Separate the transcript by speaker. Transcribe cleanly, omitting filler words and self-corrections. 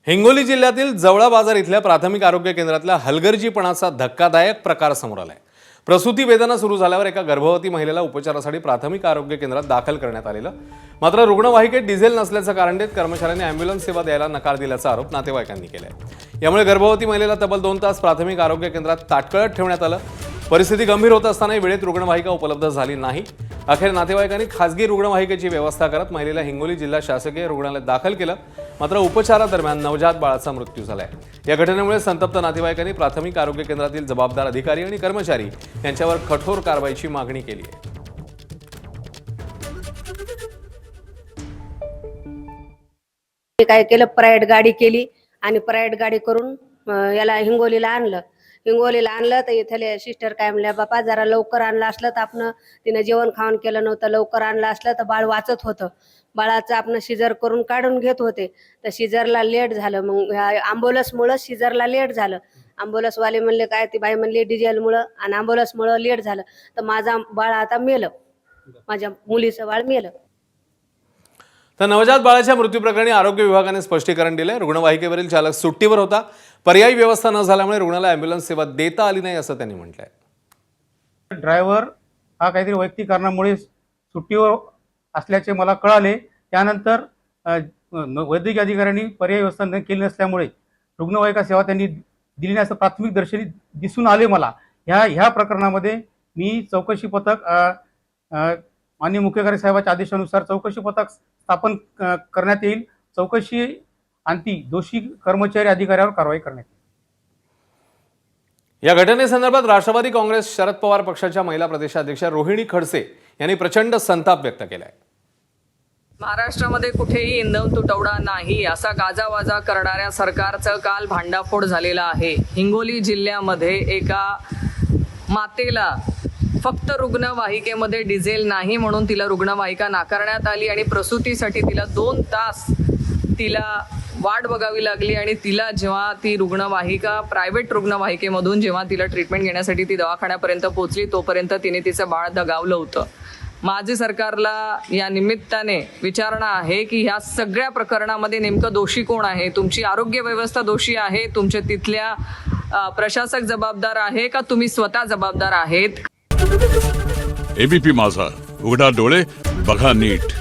Speaker 1: हिंगोली जिल्ह्यातील जवळा बाजार इथल्या प्राथमिक आरोग्य केंद्रातल्या हलगर्जीपणाचा धक्कादायक प्रकार समोर आलाय। प्रसूती वेदना सुरू झाल्यावर एका गर्भवती महिलेला उपचारासाठी प्राथमिक आरोग्य केंद्रात दाखल करण्यात आलेलं, मात्र रुग्णवाहिकेत डिझेल नसल्याचं कारण देत कर्मचाऱ्यांनी अँब्युलन्स सेवा द्यायला नकार दिल्याचा आरोप नातेवाईकांनी केलाय। यामुळे गर्भवती महिलेला तब्बल 2 तास प्राथमिक आरोग्य केंद्रात ताटकळत ठेवण्यात आलं। परिस्थिती गंभीर होत असतानाही वेळेत रुग्णवाहिका उपलब्ध झाली नाही। अखेर नातेवाईकांनी खासगी रुग्णवाहिकेची व्यवस्था करत महिलेला हिंगोली जिल्हा शासकीय रुग्णालयात दाखल केलं, मात्र उपचारादरम्यान नवजात बाळाचा मृत्यू झालाय। या घटनेमुळे संतप्त नातेवाईकांनी प्राथमिक आरोग्य केंद्रातील जबाबदार अधिकारी आणि कर्मचारी यांच्यावर कठोर कारवाईची मागणी केली आहे।
Speaker 2: काय केलं, प्रायव्हेट गाडी केली आणि प्रायव्हेट गाडी करून याला हिंगोलीला आणलं तर इथले सिस्टर काय म्हणल्या, बापा जरा लवकर आणलं असलं तर आपण तिनं जेवण खाऊन केलं नव्हतं, लवकर आणलं असलं तर बाळ वाचत होतं। बाळाचं आपण शिजर करून काढून घेत होते, तर शिजरला लेट झालं। मग ॲम्ब्युलन्समुळं शिजरला लेट झालं। ॲम्ब्युलन्सवाले म्हणले काय, ती बाई म्हणली डिझेलमुळं आणि ॲम्ब्युलन्समुळं लेट झालं, तर माझा बाळ आता मेलं, माझ्या मुलीचं बाळ मेलं।
Speaker 1: तर नवजात बाळाच्या मृत्यू प्रकरणी आरोग्य विभागाने स्पष्टीकरण दिले। रुग्णवाहिकेवरील चालक सुट्टीवर होता, पर्यायी व्यवस्था न झाल्यामुळे रुग्णाला ॲम्ब्युलन्स सेवा देता आली नाही असं त्यांनी म्हटलंय।
Speaker 3: ड्रायव्हर हा काहीतरी वैयक्तिक कारणामुळे सुट्टीवर असल्याचे मला कळाले। त्यानंतर वैद्यकीय अधिकाऱ्यांनी पर्यायी व्यवस्था केली नसल्यामुळे रुग्णवाहिका सेवा त्यांनी दिली नाही असं प्राथमिक दर्शनी दिसून आले मला। ह्या प्रकरणामध्ये मी चौकशी पथक माननीय मुख्य कार्यकारी साहेबांच्या आदेशानुसार चौकशी पथक स्थापन करण्यात येईल। चौकशी अंती दोषी कर्मचारी अधिकाऱ्यावर कारवाई करण्यात येईल।
Speaker 1: या घटनेसंदर्भात राष्ट्रवादी काँग्रेस शरद पवार पक्षाच्या महिला प्रदेशाध्यक्ष रोहिणी खडसे यांनी प्रचंड संताप व्यक्त केलाय।
Speaker 4: महाराष्ट्रामध्ये कुठेही इंधन तुटवडा नाही असा गाजावाजा करणाऱ्या सरकारचं काल भांडाफोड झालेला आहे। हिंगोली जिल्ह्यामध्ये एका मातेला फक्त रुग्णवाहिकेमध्ये डिझेल नाही म्हणून तिला रुग्णवाहिका नाकारण्यात आली आणि प्रसूतीसाठी तिला 2 तास वाट बघावी लागली आणि तिला जेव्हा ती रुग्णवाहिका प्रायव्हेट रुग्णवाहिकेमधून जेव्हा तिला ट्रीटमेंट घेण्यासाठी ती दवाखान्यापर्यंत पोहोचली तोपर्यंत तिने तिचं बाळ दगावलं होतं। माझी सरकारला या निमित्ताने विचारणा आहे की ह्या सगळ्या प्रकरणामध्ये नेमकं दोषी कोण आहे? तुमची आरोग्य व्यवस्था दोषी आहे, तुमचे तिथल्या प्रशासक जबाबदार आहे का तुम्ही स्वतः जबाबदार आहेत?
Speaker 5: एबीपी माझा, उघडा डोळे बघा नीट।